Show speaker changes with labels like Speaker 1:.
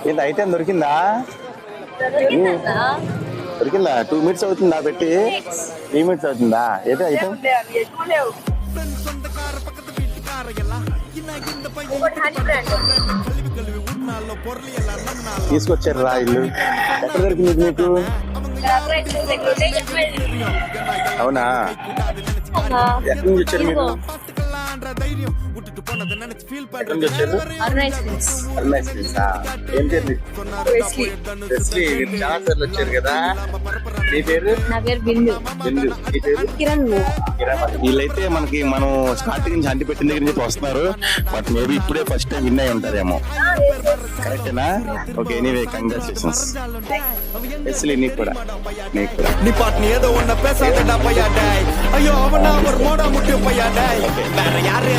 Speaker 1: ఏంటి ఐటెం దొరికిందా? దొరికిందా? 2 minutes అవుతుందా పెట్టి? 3 minutes అవుతుందా? ఏదో ఐటెం తీసుకొచ్చారు రా ఇల్లు. ఎక్కడ దొరికింది మీకు? అవునా? ఎక్కడి నుంచి వచ్చారు మీరు? ఎక్కడి నుంచి వచ్చారు? ఏం పేరు? వెస్లీ. మీరు చాలా సార్లు వచ్చారు కదా. మీ పేరు?
Speaker 2: నా పేరు బిందు.
Speaker 1: బిందు. మీ పేరు?
Speaker 2: కిరణ్.
Speaker 1: వీళ్ళైతే మనం స్టార్టింగ్ నుంచి అంటి పెట్టిన దగ్గర నుంచి వస్తున్నారు. బట్ మేబీ ఇప్పుడే ఫస్ట్ టైం విన్ అయి ఉంటారేమో. కరెక్టేనా? Okay, anyway congratulations. వెస్లీ నీకు కూడా.
Speaker 3: నీ పాటని ఏదో ఉన్న పేసాడడా పయ్యాడాయ్ అయ్యో అవనా మోడా ముట్టి పయ్యాడాయ్ వేరే యారే